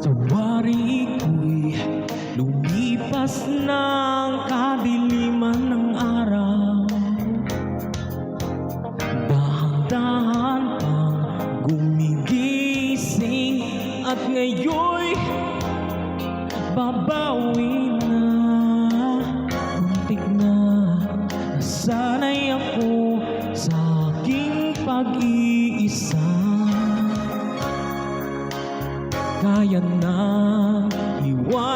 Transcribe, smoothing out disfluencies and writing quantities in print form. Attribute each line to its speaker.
Speaker 1: Sa wari ko'y lumipas ng kadiliman ng araw. Dahan-dahan pang gumigising at ngayon'y babawi na. Muntik na nasanay ako sa aking pag-iisa. Kaya na iwan